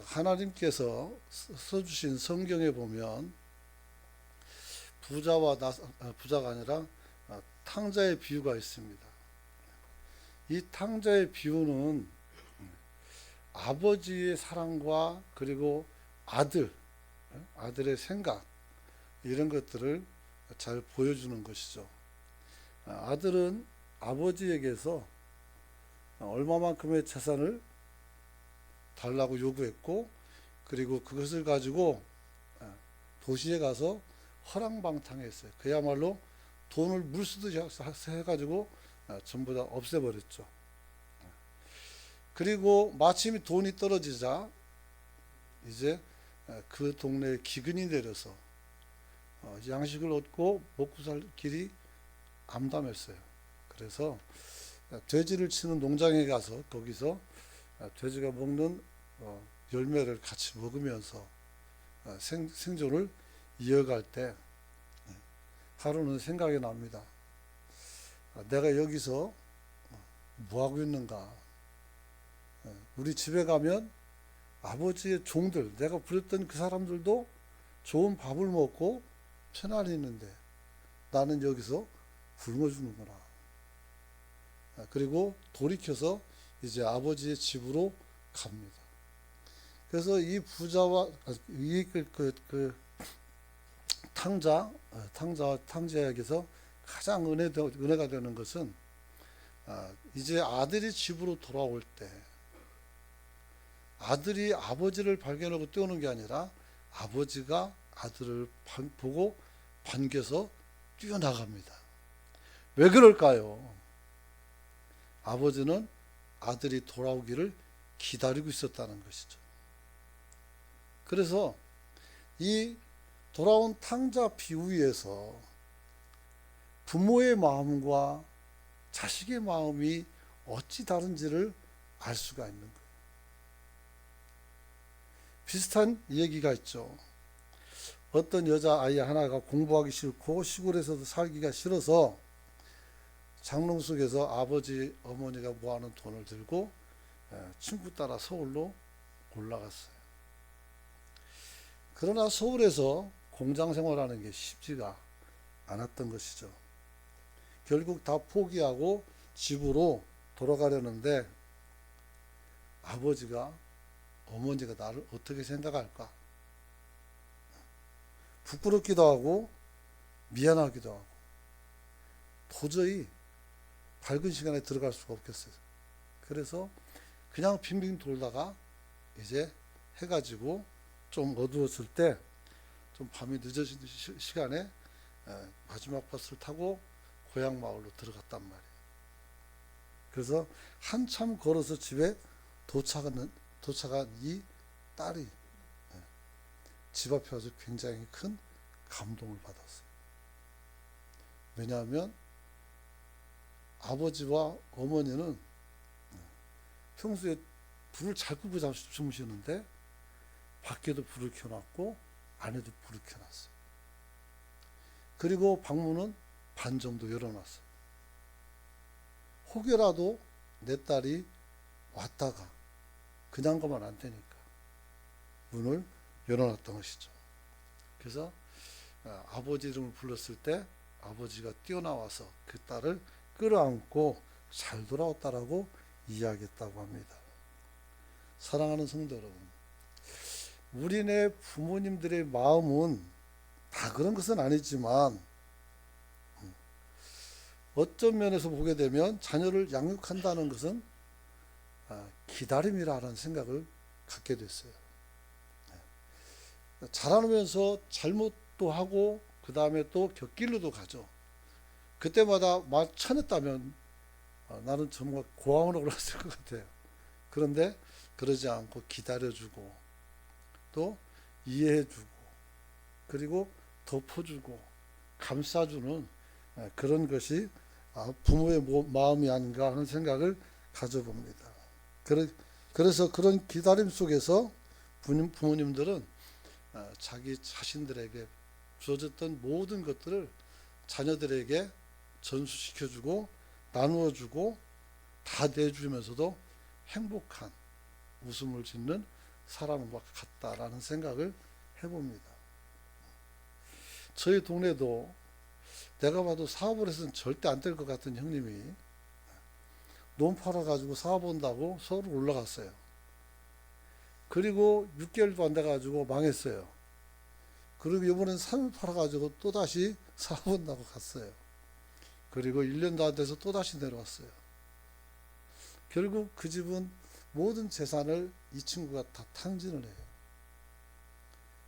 하나님께서 써주신 성경에 보면 부자가 아니라 탕자의 비유가 있습니다. 이 탕자의 비유는 아버지의 사랑과 그리고 아들의 생각 이런 것들을 잘 보여주는 것이죠. 아들은 아버지에게서 얼마만큼의 재산을 달라고 요구했고, 그리고 그것을 가지고 도시에 가서 허랑방탕했어요. 그야말로 돈을 물쓰듯이 해가지고 전부 다 없애버렸죠. 그리고 마침 돈이 떨어지자 이제 그 동네에 기근이 내려서 양식을 얻고 먹고 살 길이 암담했어요. 그래서 돼지를 치는 농장에 가서 거기서 돼지가 먹는 열매를 같이 먹으면서 생존을 이어갈 때 하루는 생각이 납니다. 내가 여기서 뭐 하고 있는가? 우리 집에 가면 아버지의 종들, 내가 부렸던 그 사람들도 좋은 밥을 먹고 편안히 있는데 나는 여기서 굶어 죽는구나. 그리고 돌이켜서 이제 아버지의 집으로 갑니다. 그래서 이 부자와 탕자에게서 가장 은혜가 되는 것은 이제 아들이 집으로 돌아올 때 아들이 아버지를 발견하고 뛰어오는 게 아니라 아버지가 아들을 보고 반겨서 뛰어나갑니다. 왜 그럴까요? 아버지는 아들이 돌아오기를 기다리고 있었다는 것이죠. 그래서 이 돌아온 탕자 비유에서 부모의 마음과 자식의 마음이 어찌 다른지를 알 수가 있는 거예요. 비슷한 얘기가 있죠. 어떤 여자아이 하나가 공부하기 싫고 시골에서도 살기가 싫어서 장롱 속에서 아버지 어머니가 모아놓은 돈을 들고 친구 따라 서울로 올라갔어요. 그러나 서울에서 공장 생활하는 게 쉽지가 않았던 것이죠. 결국 다 포기하고 집으로 돌아가려는데 어머니가 나를 어떻게 생각할까? 부끄럽기도 하고 미안하기도 하고 도저히 밝은 시간에 들어갈 수가 없겠어요. 그래서 그냥 빙빙 돌다가 이제 해가 지고 좀 어두웠을 때 좀 밤이 늦어진 시간에 마지막 버스를 타고 고향 마을로 들어갔단 말이에요. 그래서 한참 걸어서 집에 도착한 이 딸이 집 앞에 와서 굉장히 큰 감동을 받았어요. 왜냐하면 아버지와 어머니는 평소에 불을 잘 끄고 주무시는데 밖에도 불을 켜놨고 안에도 불을 켜놨어요. 그리고 방문은 반 정도 열어놨어요. 혹여라도 내 딸이 왔다가 그냥 가면 안 되니까 문을 열어놨던 것이죠. 그래서 아버지 이름을 불렀을 때 아버지가 뛰어나와서 그 딸을 끌어안고 잘 돌아왔다라고 이야기했다고 합니다. 사랑하는 성도 여러분, 우리네 부모님들의 마음은 다 그런 것은 아니지만 어떤 면에서 보게 되면 자녀를 양육한다는 것은 기다림이라는 생각을 갖게 됐어요. 자라면서 잘못도 하고 그 다음에 또 곁길로도 가죠. 그때마다 쳐냈다면 나는 정말 고아원으로 올랐을 것 같아요. 그런데 그러지 않고 기다려주고 또 이해해주고 그리고 덮어주고 감싸주는 그런 것이 부모의 마음이 아닌가 하는 생각을 가져봅니다. 그래서 그런 기다림 속에서 부모님들은 자기 자신들에게 주어졌던 모든 것들을 자녀들에게 전수시켜주고 나누어주고 다 내주면서도 행복한 웃음을 짓는 사람은 것 같다라는 생각을 해봅니다. 저희 동네도 내가 봐도 사업을 해서는 절대 안 될 것 같은 형님이 논 팔아가지고 사업 온다고 서울 올라갔어요. 그리고 6개월도 안 돼가지고 망했어요. 그리고 이번엔 3일 팔아가지고 또다시 사업 온다고 갔어요. 그리고 1년도 안 돼서 또다시 내려왔어요. 결국 그 집은 모든 재산을 이 친구가 다 탕진을 해요.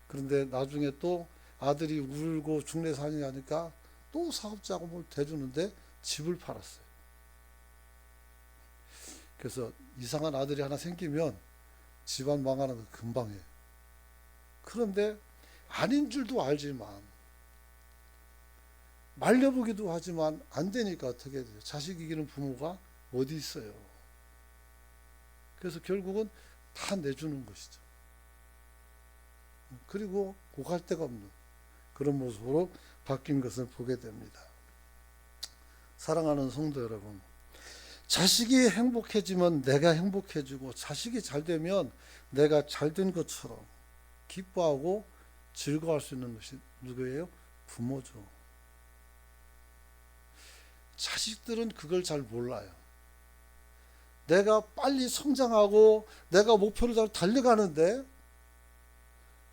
그런데 나중에 또 아들이 울고 중내산이 하니까 또 사업자금을 대주는데 집을 팔았어요. 그래서 이상한 아들이 하나 생기면 집안 망하는 거 금방 해요. 그런데 아닌 줄도 알지만 말려보기도 하지만 안 되니까 어떻게 돼요? 자식 이기는 부모가 어디 있어요? 그래서 결국은 다 내주는 것이죠. 그리고 오갈 데가 없는 그런 모습으로 바뀐 것을 보게 됩니다. 사랑하는 성도 여러분, 자식이 행복해지면 내가 행복해지고 자식이 잘 되면 내가 잘 된 것처럼 기뻐하고 즐거워할 수 있는 것이 누구예요? 부모죠. 자식들은 그걸 잘 몰라요. 내가 빨리 성장하고 내가 목표를 잘 달려가는데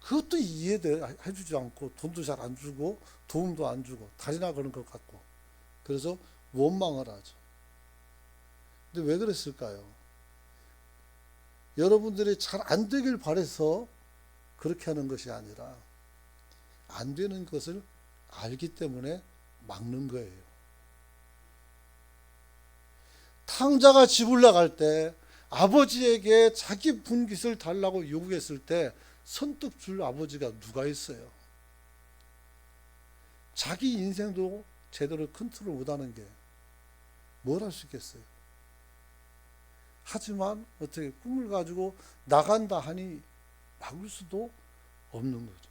그것도 이해해주지 않고 돈도 잘 안 주고 도움도 안 주고 다리나 그런 것 같고 그래서 원망을 하죠. 근데 왜 그랬을까요? 여러분들이 잘 안 되길 바라서 그렇게 하는 것이 아니라 안 되는 것을 알기 때문에 막는 거예요. 탕자가 집을 나갈 때 아버지에게 자기 분깃을 달라고 요구했을 때 선뜻 줄 아버지가 누가 있어요? 자기 인생도 제대로 컨트롤 못하는 게 뭘 할 수 있겠어요? 하지만 어떻게 꿈을 가지고 나간다 하니 막을 수도 없는 거죠.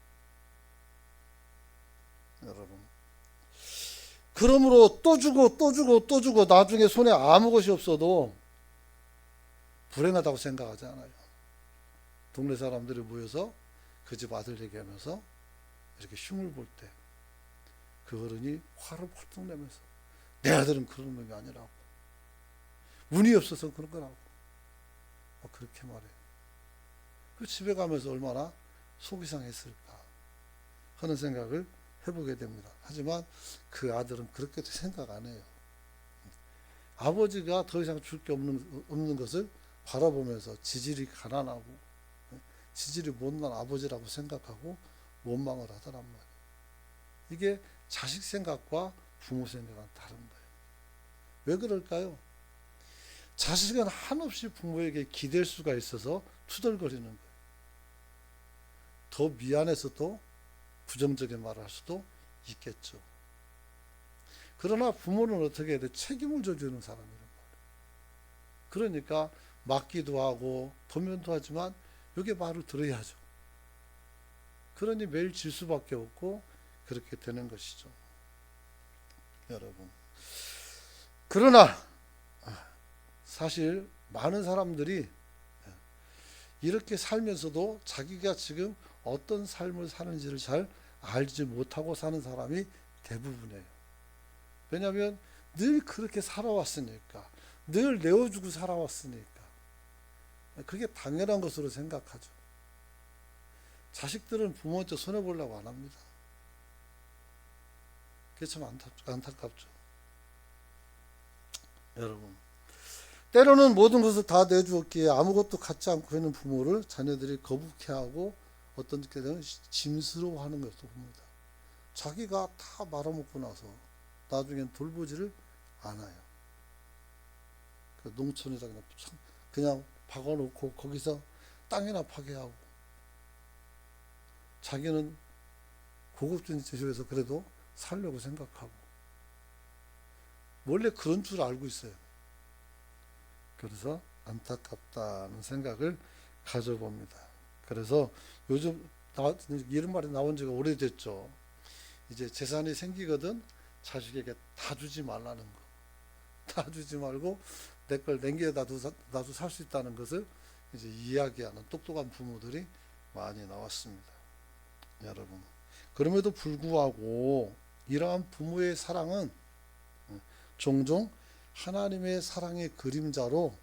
여러분, 그러므로 또 주고 또 주고 또 주고 나중에 손에 아무 것이 없어도 불행하다고 생각하지 않아요. 동네 사람들이 모여서 그 집 아들 얘기하면서 이렇게 흉을 볼 때 그 어른이 화를 펄떡 내면서 내 아들은 그런 놈이 아니라고, 운이 없어서 그런 거라고 그렇게 말해요. 그 집에 가면서 얼마나 속이 상했을까 하는 생각을 해보게 됩니다. 하지만 그 아들은 그렇게도 생각 안 해요. 아버지가 더 이상 줄 게 없는 것을 바라보면서 지질이 가난하고 지질이 못난 아버지라고 생각하고 원망을 하더란 말이에요. 이게 자식 생각과 부모 생각은 다른 거예요. 왜 그럴까요? 자식은 한없이 부모에게 기댈 수가 있어서 투덜거리는 거예요. 더 미안해서도 부정적인 말을 할 수도 있겠죠. 그러나 부모는 어떻게 해야 돼? 책임을 져주는 사람이란 말이에요. 그러니까 맞기도 하고 도면도 하지만 이게 말을 들어야죠. 그러니 매일 질 수밖에 없고 그렇게 되는 것이죠. 여러분, 그러나 사실 많은 사람들이 이렇게 살면서도 자기가 지금 어떤 삶을 사는지를 잘 알지 못하고 사는 사람이 대부분이에요. 왜냐하면 늘 그렇게 살아왔으니까, 늘 내어주고 살아왔으니까 그게 당연한 것으로 생각하죠. 자식들은 부모한테 손해보려고 안 합니다. 그게 참 안타깝죠. 여러분, 때로는 모든 것을 다 내주었기에 아무것도 갖지 않고 있는 부모를 자녀들이 거북해하고 어떤 때는 짐스러워하는 것도 봅니다. 자기가 다 말아먹고 나서 나중엔 돌보지를 않아요. 농촌에다 그냥 박아놓고 거기서 땅이나 파괴하고 자기는 고급진 집에서 그래도 살려고 생각하고 원래 그런 줄 알고 있어요. 그래서 안타깝다는 생각을 가져봅니다. 그래서 요즘 이런 말이 나온 지가 오래됐죠. 이제 재산이 생기거든 자식에게 다 주지 말라는 거. 다 주지 말고 내 걸 남겨놔도 살 수 있다는 것을 이제 이야기하는 똑똑한 부모들이 많이 나왔습니다. 여러분. 그럼에도 불구하고 이러한 부모의 사랑은 종종 하나님의 사랑의 그림자로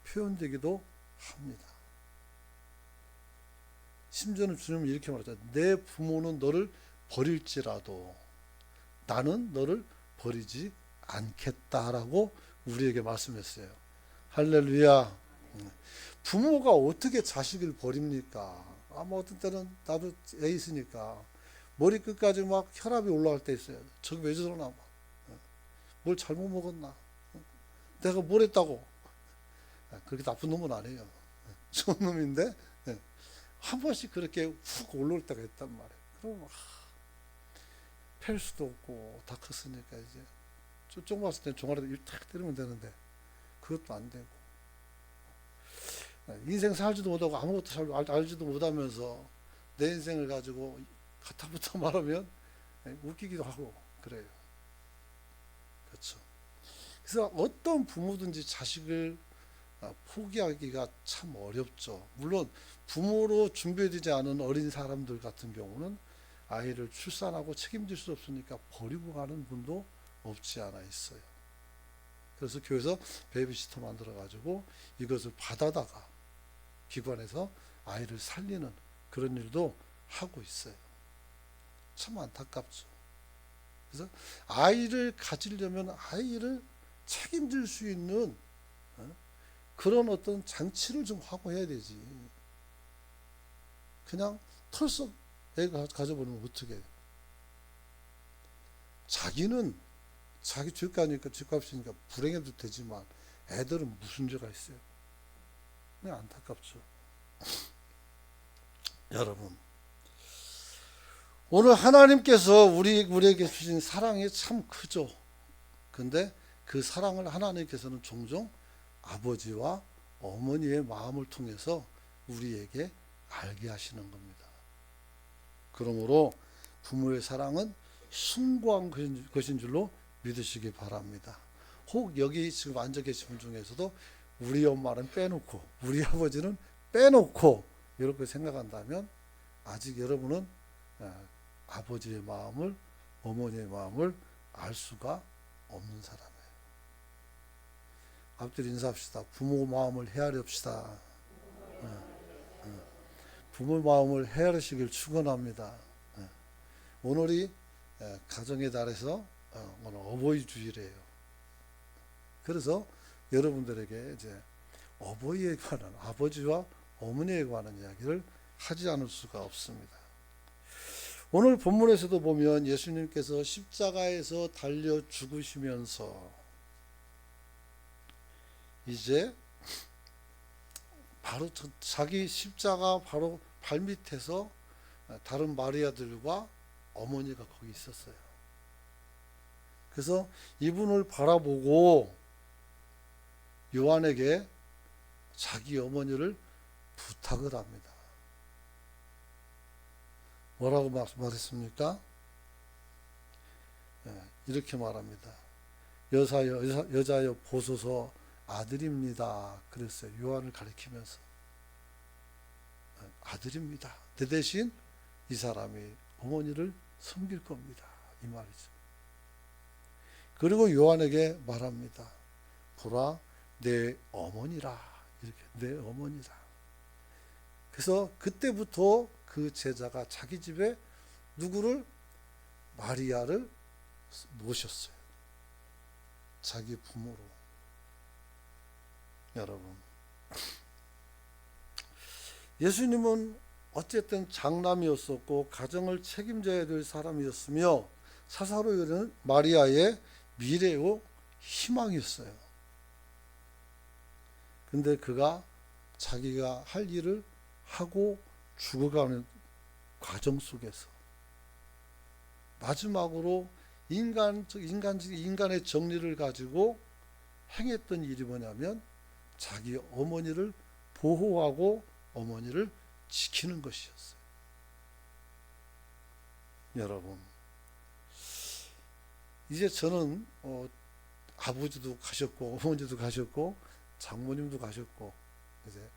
표현되기도 합니다. 심지어는 주님은 이렇게 말하죠. 내 부모는 너를 버릴지라도 나는 너를 버리지 않겠다라고 우리에게 말씀했어요. 할렐루야. 부모가 어떻게 자식을 버립니까? 아마 어떤 때는 나도 애 있으니까 머리끝까지 막 혈압이 올라갈 때 있어요. 저기 왜 저러나 막. 뭘 잘못 먹었나? 내가 뭘 했다고? 그렇게 나쁜 놈은 아니에요. 좋은 놈인데 한 번씩 그렇게 훅 올라올 때가 있단 말이에요. 그럼 팰 수도 없고 다 컸으니까 이제 쪽 봤을 때 종아리도 탁 때리면 되는데 그것도 안 되고 인생 살지도 못하고 아무것도 알지도 못하면서 내 인생을 가지고 가타부터 말하면 웃기기도 하고 그래요. 그렇죠. 그래서 어떤 부모든지 자식을 포기하기가 참 어렵죠. 물론 부모로 준비되지 않은 어린 사람들 같은 경우는 아이를 출산하고 책임질 수 없으니까 버리고 가는 분도 없지 않아 있어요. 그래서 교회에서 베이비시터 만들어 가지고 이것을 받아다가 기관에서 아이를 살리는 그런 일도 하고 있어요. 참 안타깝죠. 그래서 아이를 가지려면 아이를 책임질 수 있는 그런 어떤 장치를 좀 하고 해야 되지. 그냥 털썩 애가 가져버리면 어떻게 해요? 자기는 자기 죄가니까 죄값이니까 불행해도 되지만 애들은 무슨 죄가 있어요? 그냥 안타깝죠. 여러분, 오늘 하나님께서 우리에게 주신 사랑이 참 크죠. 근데 그 사랑을 하나님께서는 종종 아버지와 어머니의 마음을 통해서 우리에게 알게 하시는 겁니다. 그러므로 부모의 사랑은 숭고한 것인 줄로 믿으시기 바랍니다. 혹 여기 지금 앉아 계신 분 중에서도 우리 엄마는 빼놓고 우리 아버지는 빼놓고 이렇게 생각한다면 아직 여러분은 아버지의 마음을 어머니의 마음을 알 수가 없는 사람이에요. 앞뒤로 인사합시다. 부모 마음을 헤아립시다. 부모 마음을 헤아리시길 축원합니다. 오늘이 가정의 달에서 오늘 어버이 주일이에요. 그래서 여러분들에게 이제 어버이에 관한 아버지와 어머니에 관한 이야기를 하지 않을 수가 없습니다. 오늘 본문에서도 보면 예수님께서 십자가에서 달려 죽으시면서 이제 바로 자기 십자가 바로 발밑에서 다른 마리아들과 어머니가 거기 있었어요. 그래서 이분을 바라보고 요한에게 자기 어머니를 부탁을 합니다. 뭐라고 말했습니까? 이렇게 말합니다. 여자여 보소서 아들입니다. 그랬어요. 요한을 가리키면서 아들입니다. 내 대신 이 사람이 어머니를 섬길 겁니다. 이 말이죠. 그리고 요한에게 말합니다. 보라 내 어머니라. 이렇게 내 어머니라. 그래서 그때부터 그 제자가 자기 집에 누구를 마리아를 모셨어요. 자기 부모로. 여러분, 예수님은 어쨌든 장남이었었고 가정을 책임져야 될 사람이었으며 사사로이는 마리아의 미래의 희망이었어요. 근데 그가 자기가 할 일을 하고 죽어가는 과정 속에서 마지막으로 인간의 정리를 가지고 행했던 일이 뭐냐면 자기 어머니를 보호하고 어머니를 지키는 것이었어요. 여러분, 이제 저는 아버지도 가셨고 어머니도 가셨고 장모님도 가셨고 이제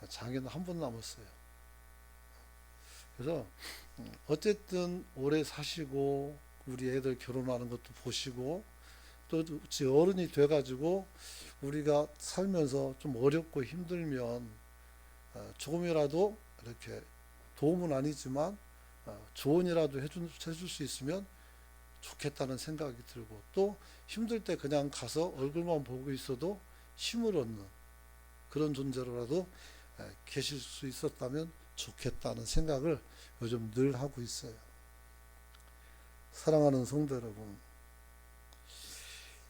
장애는 한 번 남았어요. 그래서 어쨌든 오래 사시고 우리 애들 결혼하는 것도 보시고 또 어른이 돼가지고 우리가 살면서 좀 어렵고 힘들면 조금이라도 이렇게 도움은 아니지만 조언이라도 해줄 수 있으면 좋겠다는 생각이 들고, 또 힘들 때 그냥 가서 얼굴만 보고 있어도 힘을 얻는 그런 존재로라도 계실 수 있었다면 좋겠다는 생각을 요즘 늘 하고 있어요. 사랑하는 성도 여러분,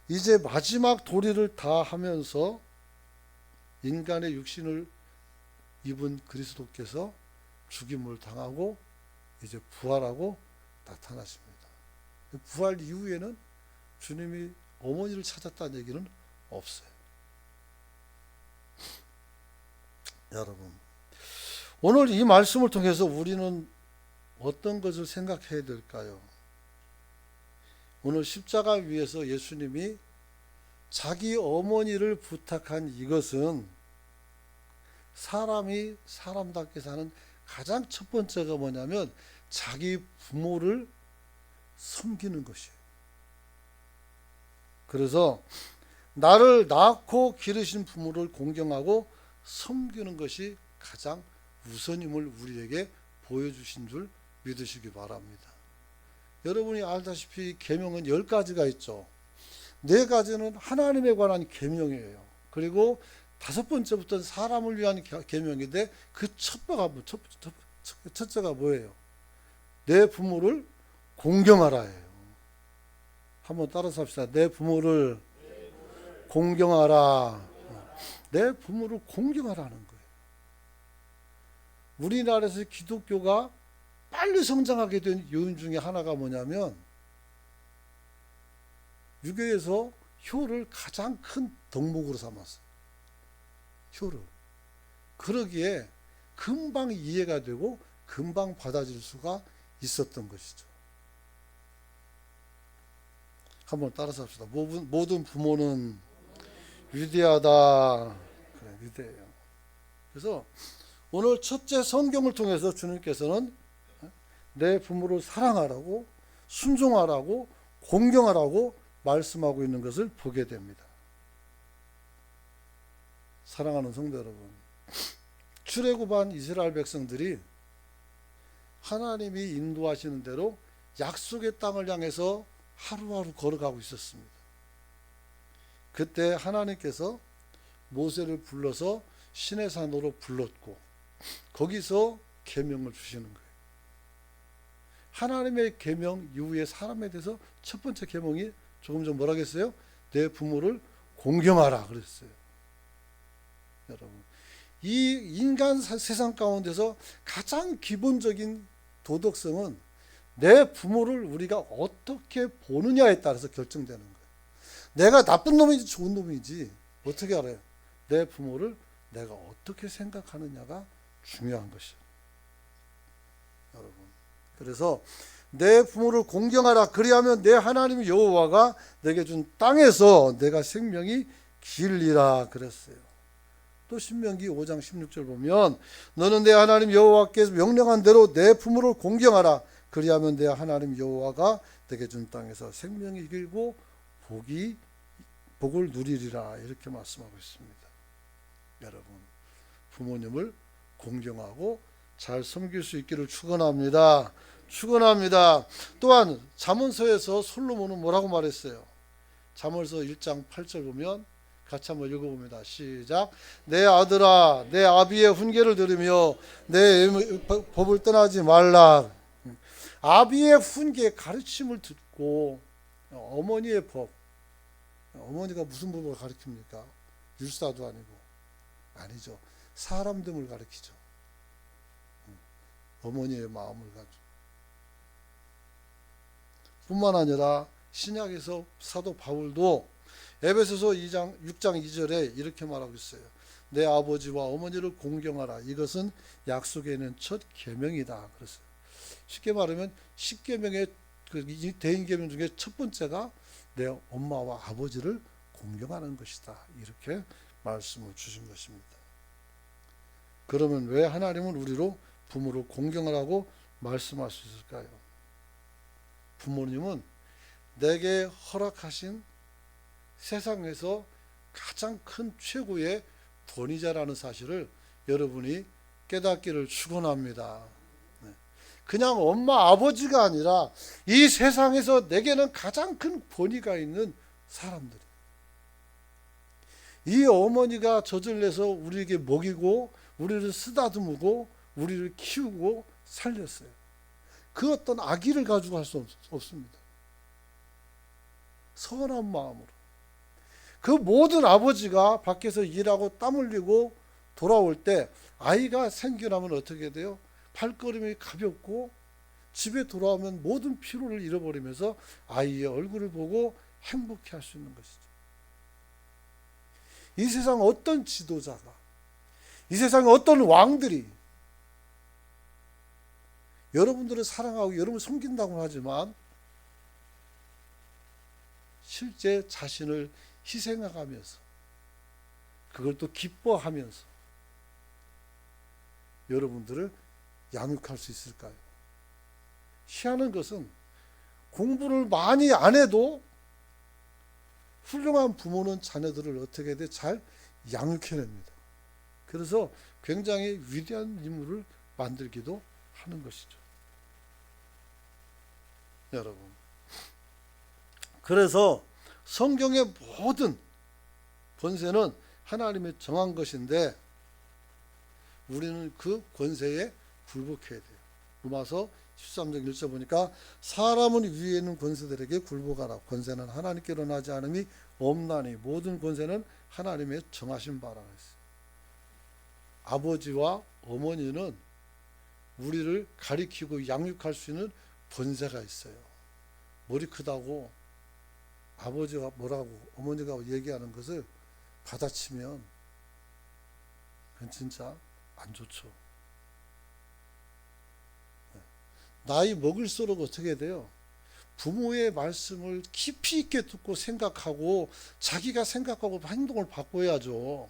이제 마지막 도리를 다 하면서 인간의 육신을 입은 그리스도께서 죽임을 당하고 이제 부활하고 나타나십니다. 부활 이후에는 주님이 어머니를 찾았다는 얘기는 없어요. 여러분, 오늘 이 말씀을 통해서 우리는 어떤 것을 생각해야 될까요? 오늘 십자가 위에서 예수님이 자기 어머니를 부탁한 이것은 사람이 사람답게 사는 가장 첫 번째가 뭐냐면 자기 부모를 섬기는 것이에요. 그래서 나를 낳고 기르신 부모를 공경하고 섬기는 것이 가장 우선임을 우리에게 보여주신 줄 믿으시기 바랍니다. 여러분이 알다시피 계명은 10가지가 있죠. 4가지는 하나님에 관한 계명이에요. 그리고 5번째부터는 사람을 위한 계명인데 그 첫째가 뭐예요? 내 부모를 공경하라예요. 한번 따라서 합시다. 내 부모를 공경하라. 내 부모를 공경하라는 거예요. 우리나라에서 기독교가 빨리 성장하게 된 요인 중에 하나가 뭐냐면 유교에서 효를 가장 큰 덕목으로 삼았어요. 효를. 그러기에 금방 이해가 되고 금방 받아들일 수가 있었던 것이죠. 한번 따라서 합시다. 모든 부모는 위대하다. 그래, 위대해요. 그래서 오늘 첫째 성경을 통해서 주님께서는 내 부모를 사랑하라고, 순종하라고, 공경하라고 말씀하고 있는 것을 보게 됩니다. 사랑하는 성도 여러분, 출애굽한 이스라엘 백성들이 하나님이 인도하시는 대로 약속의 땅을 향해서 하루하루 걸어가고 있었습니다. 그때 하나님께서 모세를 불러서 시내산으로 불렀고 거기서 계명을 주시는 거예요. 하나님의 계명 이후에 사람에 대해서 첫 번째 계명이 조금 전 뭐라 했어요? 내 부모를 공경하라 그랬어요. 여러분, 이 인간 세상 가운데서 가장 기본적인 도덕성은 내 부모를 우리가 어떻게 보느냐에 따라서 결정되는 거예요. 내가 나쁜 놈인지 좋은 놈인지 어떻게 알아요? 내 부모를 내가 어떻게 생각하느냐가 중요한 것이에요. 여러분, 그래서 내 부모를 공경하라. 그리하면 내 하나님 여호와가 내게 준 땅에서 내가 생명이 길리라 그랬어요. 또 신명기 5장 16절 보면 너는 내 하나님 여호와께서 명령한 대로 내 부모를 공경하라. 그리하면 내 하나님 여호와가 내게 준 땅에서 생명이 길고 복을 누리리라. 이렇게 말씀하고 있습니다. 여러분, 부모님을 공경하고 잘 섬길 수 있기를 축원합니다. 축원합니다. 또한 잠언서에서 솔로몬은 뭐라고 말했어요? 잠언서 1장 8절 보면 같이 한번 읽어봅니다. 시작. 내 아들아, 내 아비의 훈계를 들으며 내 법을 떠나지 말라. 아비의 훈계, 가르침을 듣고 어머니의 법, 어머니가 무슨 법을 가르칩니까? 율사도 아니죠. 사람 등을 가르치죠. 어머니의 마음을 가지고. 뿐만 아니라 신약에서 사도 바울도 에베소서 6장 2절에 이렇게 말하고 있어요. 내 아버지와 어머니를 공경하라. 이것은 약속에 있는 첫 계명이다. 그랬어요. 쉽게 말하면 10계명의 대인계명 중에 첫 번째가 내 엄마와 아버지를 공경하는 것이다. 이렇게 말씀을 주신 것입니다. 그러면 왜 하나님은 우리로 부모를 공경하라고 말씀할 수 있을까요? 부모님은 내게 허락하신 세상에서 가장 큰 최고의 권위자라는 사실을 여러분이 깨닫기를 축원합니다. 그냥 엄마 아버지가 아니라 이 세상에서 내게는 가장 큰 권위가 있는 사람들이, 이 어머니가 젖을 내서 우리에게 먹이고 우리를 쓰다듬고 우리를 키우고 살렸어요. 그 어떤 악의를 가지고 할 수 없습니다. 선한 마음으로. 그 모든 아버지가 밖에서 일하고 땀 흘리고 돌아올 때 아이가 생겨나면 어떻게 돼요? 발걸음이 가볍고 집에 돌아오면 모든 피로를 잃어버리면서 아이의 얼굴을 보고 행복해 할 수 있는 것이죠. 이 세상 어떤 지도자가, 이 세상에 어떤 왕들이 여러분들을 사랑하고 여러분을 섬긴다고 하지만 실제 자신을 희생하면서 그걸 또 기뻐하면서 여러분들을 양육할 수 있을까요? 희한한 것은 공부를 많이 안 해도 훌륭한 부모는 자녀들을 어떻게 돼? 잘 양육해냅니다. 그래서 굉장히 위대한 인물을 만들기도 하는 것이죠. 여러분, 그래서 성경의 모든 권세는 하나님이 정한 것인데 우리는 그 권세에 굴복해야 돼요. 로마서 13장 1절 보니까 사람은 위에 있는 권세들에게 굴복하라. 권세는 하나님께로 나지 않음이 없나니 모든 권세는 하나님의 정하신 바라 했어요. 아버지와 어머니는 우리를 가리키고 양육할 수 있는 권세가 있어요. 머리 크다고 아버지가 뭐라고 어머니가 얘기하는 것을 받아치면 그건 진짜 안 좋죠. 나이 먹을수록 어떻게 돼요? 부모의 말씀을 깊이 있게 듣고 생각하고 자기가 생각하고 행동을 바꿔야죠.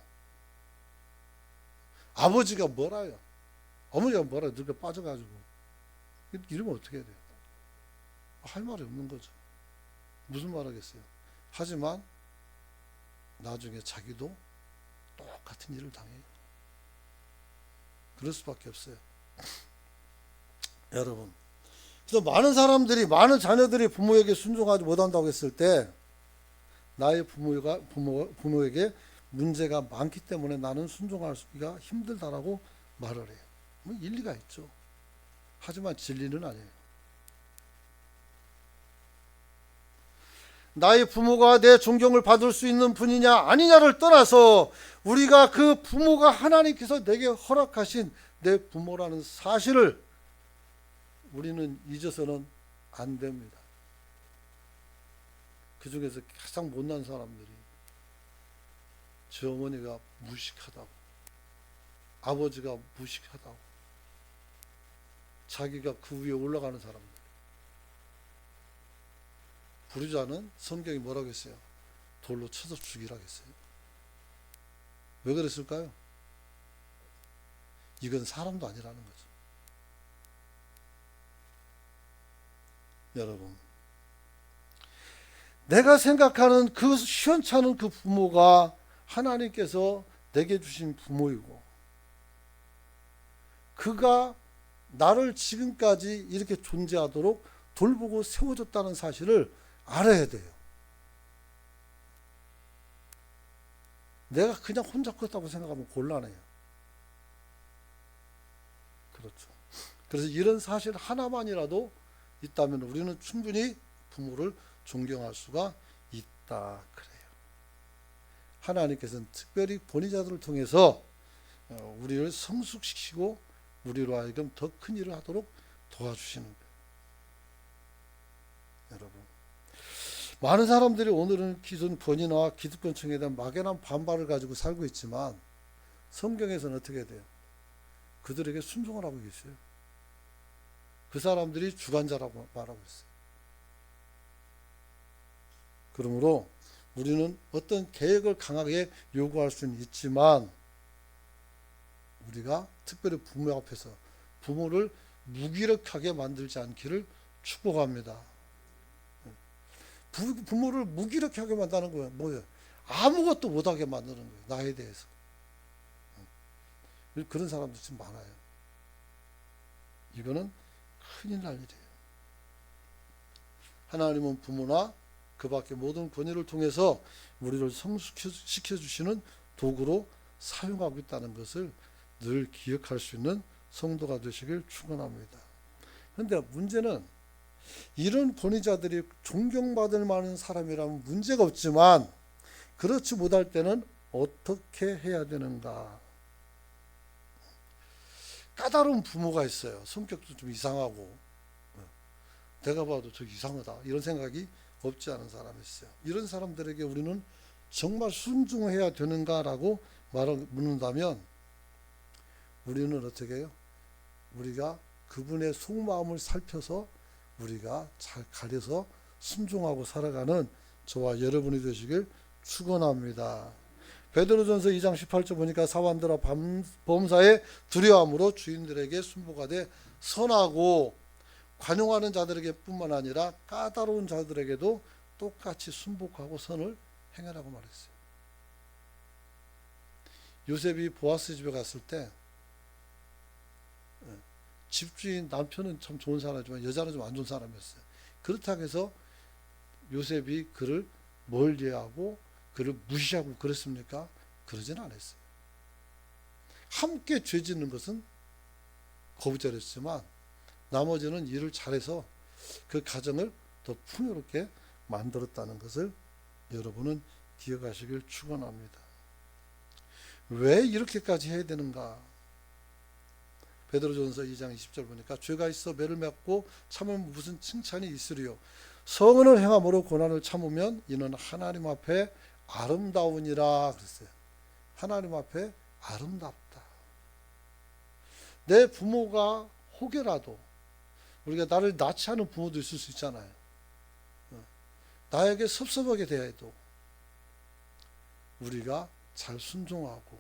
아버지가 뭐라요? 어머니가 뭐라요? 늙어 빠져가지고 이러면 어떻게 해야 돼요? 할 말이 없는 거죠. 무슨 말 하겠어요? 하지만 나중에 자기도 똑같은 일을 당해요. 그럴 수밖에 없어요. 여러분, 그래서 많은 자녀들이 부모에게 순종하지 못한다고 했을 때 나의 부모에게 문제가 많기 때문에 나는 순종하기가 힘들다라고 말을 해요. 뭐 일리가 있죠. 하지만 진리는 아니에요. 나의 부모가 내 존경을 받을 수 있는 분이냐 아니냐를 떠나서 우리가 그 부모가 하나님께서 내게 허락하신 내 부모라는 사실을 우리는 잊어서는 안 됩니다. 그 중에서 가장 못난 사람들이 저 어머니가 무식하다고, 아버지가 무식하다고, 자기가 그 위에 올라가는 사람들. 부르자는 성경이 뭐라고 했어요? 돌로 쳐서 죽이라고 했어요. 왜 그랬을까요? 이건 사람도 아니라는 거죠. 여러분, 내가 생각하는 그 시원찮은 그 부모가 하나님께서 내게 주신 부모이고 그가 나를 지금까지 이렇게 존재하도록 돌보고 세워줬다는 사실을 알아야 돼요. 내가 그냥 혼자 컸다고 생각하면 곤란해요. 그렇죠. 그래서 이런 사실 하나만이라도 있다면 우리는 충분히 부모를 존경할 수가 있다 그래요. 하나님께서는 특별히 권위자들을 통해서 우리를 성숙시키고 우리로 하여금 더 큰 일을 하도록 도와주시는 거예요. 여러분, 많은 사람들이 오늘은 기존 권위나 기득권층에 대한 막연한 반발을 가지고 살고 있지만 성경에서는 어떻게 돼요? 그들에게 순종을 하고 계세요. 그 사람들이 주관자라고 말하고 있어요. 그러므로 우리는 어떤 계획을 강하게 요구할 수는 있지만 우리가 특별히 부모 앞에서 부모를 무기력하게 만들지 않기를 축복합니다. 부모를 무기력하게 만드는 거예요. 뭐예요? 아무것도 못하게 만드는 거예요. 나에 대해서. 그런 사람들 지금 많아요. 이거는 큰일 날 일이에요. 하나님은 부모나 그 밖의 모든 권위를 통해서 우리를 성숙시켜주시는 도구로 사용하고 있다는 것을 늘 기억할 수 있는 성도가 되시길 축원합니다. 그런데 문제는 이런 권위자들이 존경받을 만한 사람이라면 문제가 없지만 그렇지 못할 때는 어떻게 해야 되는가? 까다로운 부모가 있어요. 성격도 좀 이상하고 내가 봐도 저 이상하다 이런 생각이 없지 않은 사람이 있어요. 이런 사람들에게 우리는 정말 순종해야 되는가라고 묻는다면 우리는 어떻게 해요? 우리가 그분의 속마음을 살펴서 우리가 잘 가려서 순종하고 살아가는 저와 여러분이 되시길 축원합니다. 베드로전서 2장 18절 보니까 사환들아 범사에 두려움으로 주인들에게 순복하되 선하고 관용하는 자들에게 뿐만 아니라 까다로운 자들에게도 똑같이 순복하고 선을 행하라고 말했어요. 요셉이 보아스 집에 갔을 때 집주인 남편은 참 좋은 사람이지만 여자는 좀 안 좋은 사람이었어요. 그렇다고 해서 요셉이 그를 멀리하고 그를 무시하고 그랬습니까? 그러진 않았어요. 함께 죄 짓는 것은 거부절했지만 나머지는 일을 잘해서 그 가정을 더 풍요롭게 만들었다는 것을 여러분은 기억하시길 축원합니다. 왜 이렇게까지 해야 되는가? 베드로전서 2장 20절 보니까 죄가 있어 매를 맺고 참으면 무슨 칭찬이 있으리요. 성은을 행함으로 고난을 참으면 이는 하나님 앞에 아름다우니라 그랬어요. 하나님 앞에 아름답다. 내 부모가 혹여라도 우리가 나를 낳지 않은 부모도 있을 수 있잖아요. 나에게 섭섭하게 대해도 우리가 잘 순종하고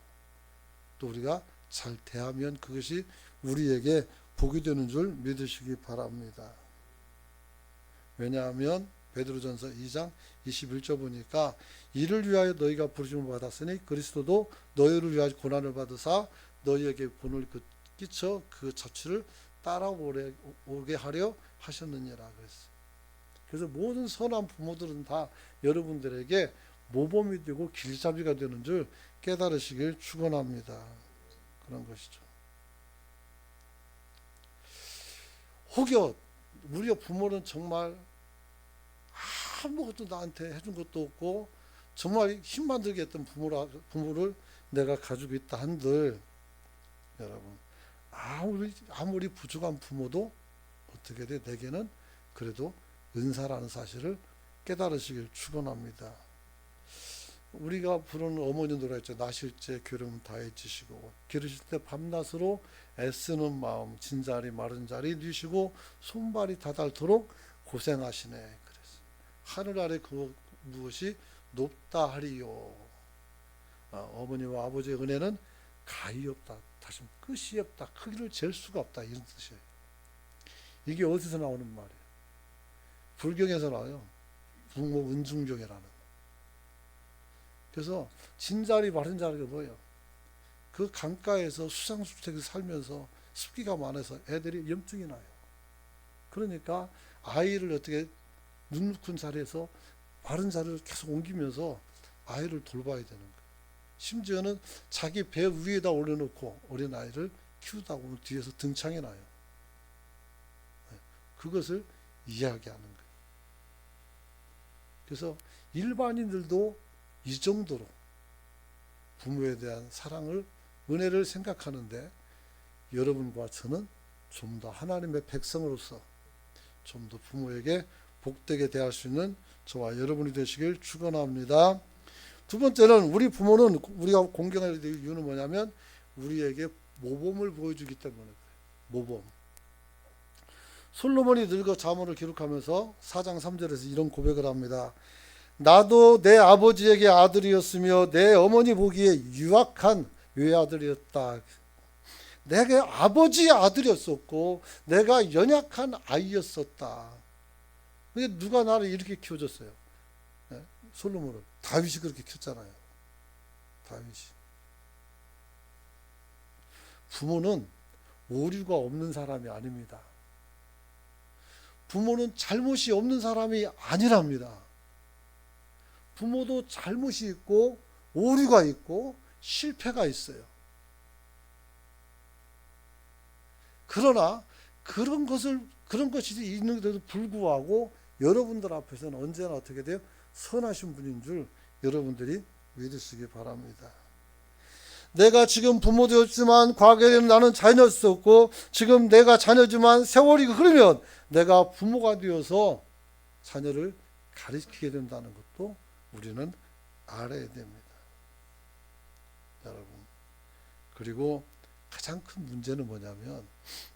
또 우리가 잘 대하면 그것이 우리에게 복이 되는 줄 믿으시기 바랍니다. 왜냐하면 베드로전서 2장 21절 보니까 이를 위하여 너희가 부르심을 받았으니 그리스도도 너희를 위하여 고난을 받으사 너희에게 본을 끼쳐 그 자취를 따라오게 하려 하셨느니라 그랬어요. 그래서 모든 선한 부모들은 다 여러분들에게 모범이 되고 길잡이가 되는 줄 깨달으시길 축원합니다. 그런 것이죠. 혹여 우리 부모는 정말 아무것도 나한테 해준 것도 없고 정말 힘만들게 했던 부모를 내가 가지고 있다 한들 여러분 아무리 부족한 부모도 어떻게 돼? 내게는 그래도 은사라는 사실을 깨달으시길 축원합니다. 우리가 부르는 어머니 노래 있죠. 나실 때 괴로움 다해 지시고 기르실 때 밤낮으로 애쓰는 마음 진자리 마른 자리 누시고 손발이 다닳도록 고생하시네. 그랬어. 하늘 아래 그 무엇이 높다 하리요. 어머니와 아버지의 은혜는 가히 없다. 다시 끝이 없다. 크기를 잴 수가 없다. 이런 뜻이에요. 이게 어디서 나오는 말이에요? 불경에서 나와요. 부모 은중경이라는. 그래서 진자리 마른 자리가 뭐예요? 그 강가에서 수상수택을 살면서 습기가 많아서 애들이 염증이 나요. 그러니까 아이를 어떻게 눅눅한 자리에서 마른 자리를 계속 옮기면서 아이를 돌봐야 되는 거예요. 심지어는 자기 배 위에다 올려놓고 어린아이를 키우다 보면 뒤에서 등창이 나요. 그것을 이야기하는 거예요. 그래서 일반인들도 이 정도로 부모에 대한 사랑을 은혜를 생각하는데 여러분과 저는 좀 더 하나님의 백성으로서 좀 더 부모에게 복되게 대할 수 있는 저와 여러분이 되시길 축원합니다. 두 번째는 우리 부모는 우리가 공경해야 될 이유는 뭐냐면 우리에게 모범을 보여주기 때문에 그래요. 모범. 솔로몬이 늙어 잠언을 기록하면서 4장 3절에서 이런 고백을 합니다. 나도 내 아버지에게 아들이었으며 내 어머니 보기에 유악한 외아들이었다. 내가 아버지의 아들이었었고 내가 연약한 아이였었다. 근데 누가 나를 이렇게 키워줬어요? 네? 솔로몬은 다윗이 그렇게 키웠잖아요. 다윗이. 부모는 오류가 없는 사람이 아닙니다. 부모는 잘못이 없는 사람이 아니랍니다. 부모도 잘못이 있고 오류가 있고 실패가 있어요. 그러나 그런 것이 있는데도 불구하고 여러분들 앞에서는 언제나 어떻게 돼요? 선하신 분인 줄 여러분들이 믿으시기 바랍니다. 내가 지금 부모 되었지만 과거에는 나는 자녀였었고 지금 내가 자녀지만 세월이 흐르면 내가 부모가 되어서 자녀를 가르치게 된다는 것도 우리는 알아야 됩니다. 여러분. 그리고 가장 큰 문제는 뭐냐면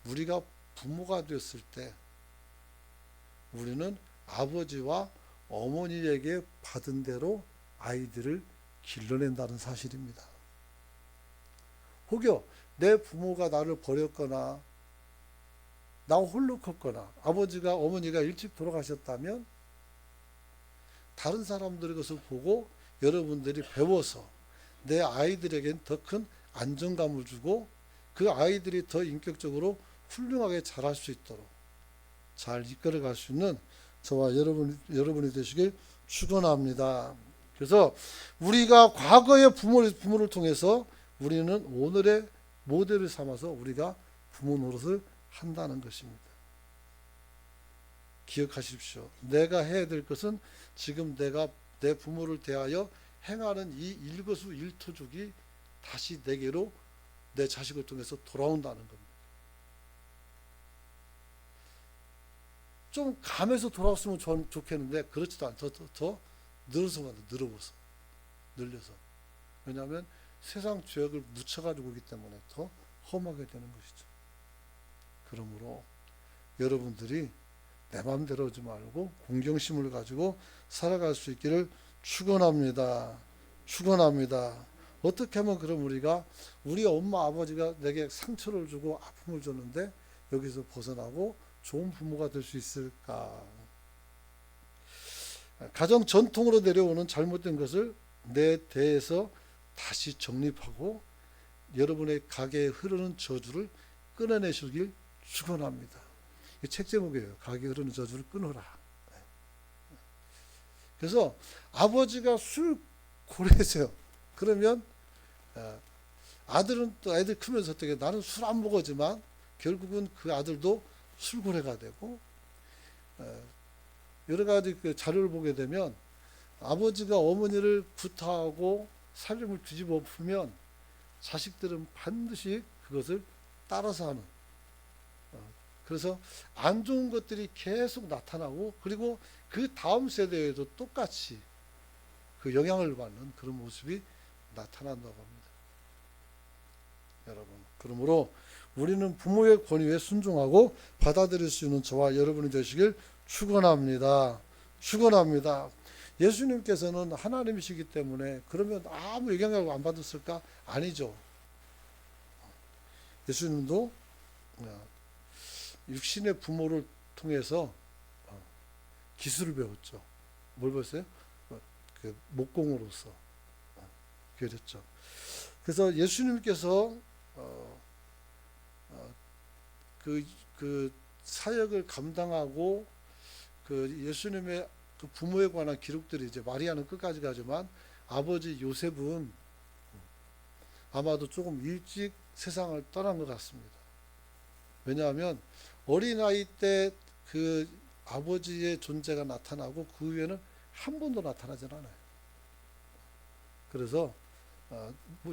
우리가 부모가 되었을 때 우리는 아버지와 어머니에게 받은 대로 아이들을 길러낸다는 사실입니다. 혹여 내 부모가 나를 버렸거나 나 홀로 컸거나 아버지가 어머니가 일찍 돌아가셨다면 다른 사람들의 것을 보고 여러분들이 배워서 내 아이들에겐 더 큰 안정감을 주고 그 아이들이 더 인격적으로 훌륭하게 자랄 수 있도록 잘 이끌어갈 수 있는 저와 여러분이 되시길 축원합니다. 그래서 우리가 과거의 부모를 통해서 우리는 오늘의 모델을 삼아서 우리가 부모 노릇을 한다는 것입니다. 기억하십시오. 내가 해야 될 것은 지금 내가 내 부모를 대하여 행하는 이 일거수일투족이 다시 내게로 내 자식을 통해서 돌아온다는 겁니다. 좀 감해서 돌아왔으면 좋겠는데 그렇지도 않아. 더 늘려서. 왜냐하면 세상 죄악을 묻혀가지고 있기 때문에 더 험하게 되는 것이죠. 그러므로 여러분들이 내 마음대로 하지 말고 공경심을 가지고 살아갈 수 있기를 축원합니다. 어떻게 하면 그럼 우리가 우리 엄마 아버지가 내게 상처를 주고 아픔을 줬는데 여기서 벗어나고 좋은 부모가 될 수 있을까? 가정 전통으로 내려오는 잘못된 것을 내 대에서 다시 정립하고 여러분의 가게에 흐르는 저주를 끊어내시길 축원합니다. 이 책 제목이에요. 가게에 흐르는 저주를 끊어라. 그래서 아버지가 술 고래세요. 그러면 아들은 또 애들 크면서 어떻게 나는 술 안 먹었지만 결국은 그 아들도 술고래가 되고 여러 가지 그 자료를 보게 되면 아버지가 어머니를 구타하고 살림을 뒤집어 엎으면 자식들은 반드시 그것을 따라서 하는 그래서 안 좋은 것들이 계속 나타나고 그리고 그 다음 세대에도 똑같이 그 영향을 받는 그런 모습이 나타난다고 합니다. 여러분, 그러므로 우리는 부모의 권위에 순종하고 받아들일 수 있는 저와 여러분이 되시길 축원합니다. 예수님께서는 하나님이시기 때문에 그러면 아무 영향을 안 받았을까? 아니죠. 예수님도 육신의 부모를 통해서 기술을 배웠죠. 뭘 배웠어요? 그 목공으로서 그랬죠. 그래서 예수님께서 그 사역을 감당하고 그 예수님의 그 부모에 관한 기록들이 이제 마리아는 끝까지 가지만 아버지 요셉은 아마도 조금 일찍 세상을 떠난 것 같습니다. 왜냐하면 어린아이 때 그 아버지의 존재가 나타나고 그 후에는 한 번도 나타나지 않아요. 그래서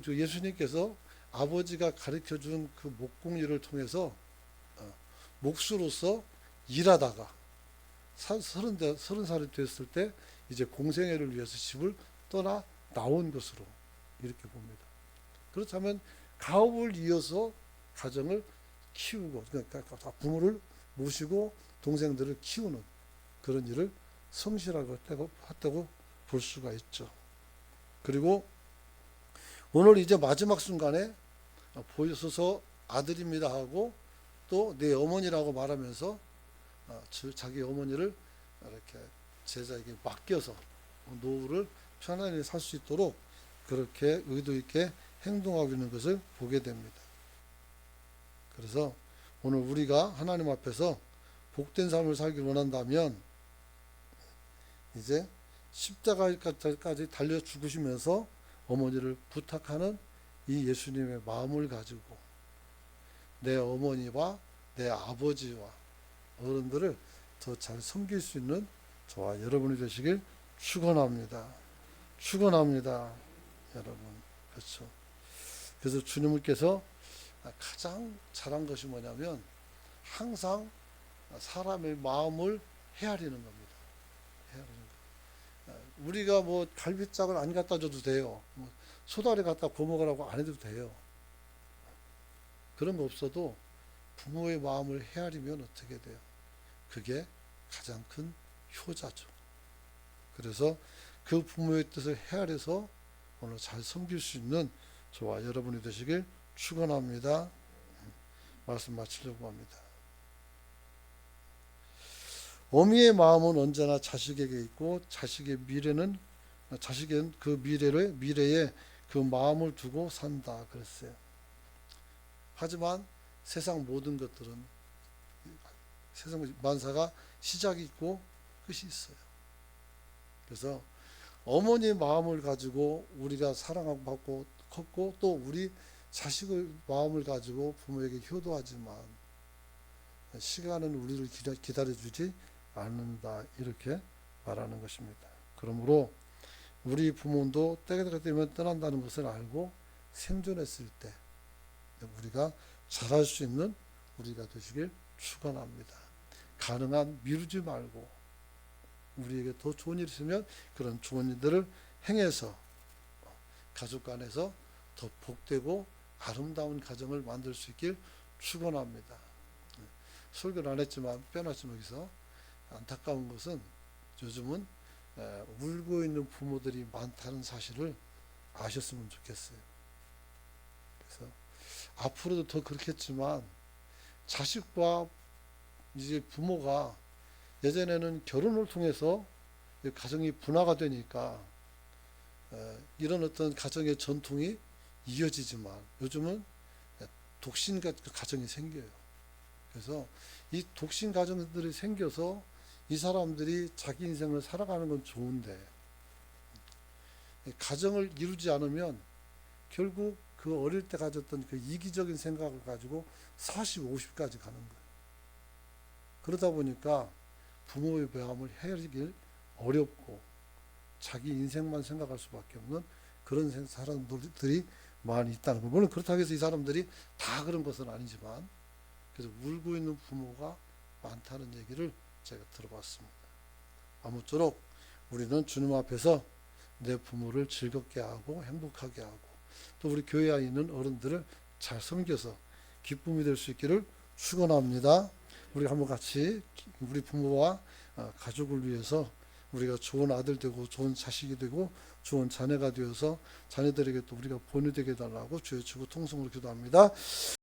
예수님께서 아버지가 가르쳐준 그 목공일을 통해서 목수로서 일하다가 30살이 됐을 때 이제 공생애를 위해서 집을 떠나 나온 것으로 이렇게 봅니다. 그렇다면 가업을 이어서 가정을 키우고 그러니까 부모를 모시고 동생들을 키우는 그런 일을 성실하게 했다고 볼 수가 있죠. 그리고 오늘 이제 마지막 순간에 보여서 아들입니다 하고 또 내 어머니라고 말하면서 자기 어머니를 이렇게 제자에게 맡겨서 노후를 편안히 살 수 있도록 그렇게 의도 있게 행동하고 있는 것을 보게 됩니다. 그래서 오늘 우리가 하나님 앞에서 복된 삶을 살기 원한다면 이제 십자가까지 달려 죽으시면서 어머니를 부탁하는 이 예수님의 마음을 가지고 내 어머니와 내 아버지와 어른들을 더 잘 섬길 수 있는 저와 여러분이 되시길 축원합니다. 축원합니다. 여러분. 그렇죠. 그래서 주님께서 가장 잘한 것이 뭐냐면 항상 사람의 마음을 헤아리는 겁니다. 헤아리는 거. 우리가 뭐 갈비짝을 안 갖다 줘도 돼요. 뭐 소다리 갖다 구워먹으라고 안 해도 돼요. 그런 거 없어도 부모의 마음을 헤아리면 어떻게 돼요? 그게 가장 큰 효자죠. 그래서 그 부모의 뜻을 헤아려서 오늘 잘 섬길 수 있는 저와 여러분이 되시길 축원합니다. 말씀 마치려고 합니다. 어미의 마음은 언제나 자식에게 있고 자식의 미래는 자식은 그 미래에 그 마음을 두고 산다 그랬어요. 하지만 세상 모든 것들은 세상 만사가 시작이 있고 끝이 있어요. 그래서 어머니의 마음을 가지고 우리가 사랑하고 받고 컸고 또 우리 자식의 마음을 가지고 부모에게 효도하지만 시간은 우리를 기다려주지 않는다 이렇게 말하는 것입니다. 그러므로 우리 부모도 때가 되면 떠난다는 것을 알고 생존했을 때 우리가 잘할 수 있는 우리가 되시길 축원합니다. 가능한 미루지 말고 우리에게 더 좋은 일이 있으면 그런 좋은 일들을 행해서 가족 간에서 더 복되고 아름다운 가정을 만들 수 있길 축원합니다. 설교를 안 했지만 빼놨지만 여기서 안타까운 것은 요즘은 울고 있는 부모들이 많다는 사실을 아셨으면 좋겠어요. 그래서 앞으로도 더 그렇겠지만 자식과 이제 부모가 예전에는 결혼을 통해서 가정이 분화가 되니까 이런 어떤 가정의 전통이 이어지지만 요즘은 독신 가정이 생겨요. 그래서 이 독신 가정들이 생겨서 이 사람들이 자기 인생을 살아가는 건 좋은데 가정을 이루지 않으면 결국 그 어릴 때 가졌던 그 이기적인 생각을 가지고 40, 50까지 가는 거예요. 그러다 보니까 부모의 마음을 헤아리길 어렵고 자기 인생만 생각할 수밖에 없는 그런 사람들이 많이 있다는 거예요. 물론 그렇다고 해서 이 사람들이 다 그런 것은 아니지만 그래서 울고 있는 부모가 많다는 얘기를 제가 들어봤습니다. 아무쪼록 우리는 주님 앞에서 내 부모를 즐겁게 하고 행복하게 하고 또 우리 교회 안에 있는 어른들을 잘 섬겨서 기쁨이 될 수 있기를 축원합니다. 우리 한번 같이 우리 부모와 가족을 위해서 우리가 좋은 아들 되고 좋은 자식이 되고 좋은 자녀가 되어서 자녀들에게 또 우리가 본이 되게 해달라고 주의 주고 통성으로 기도합니다.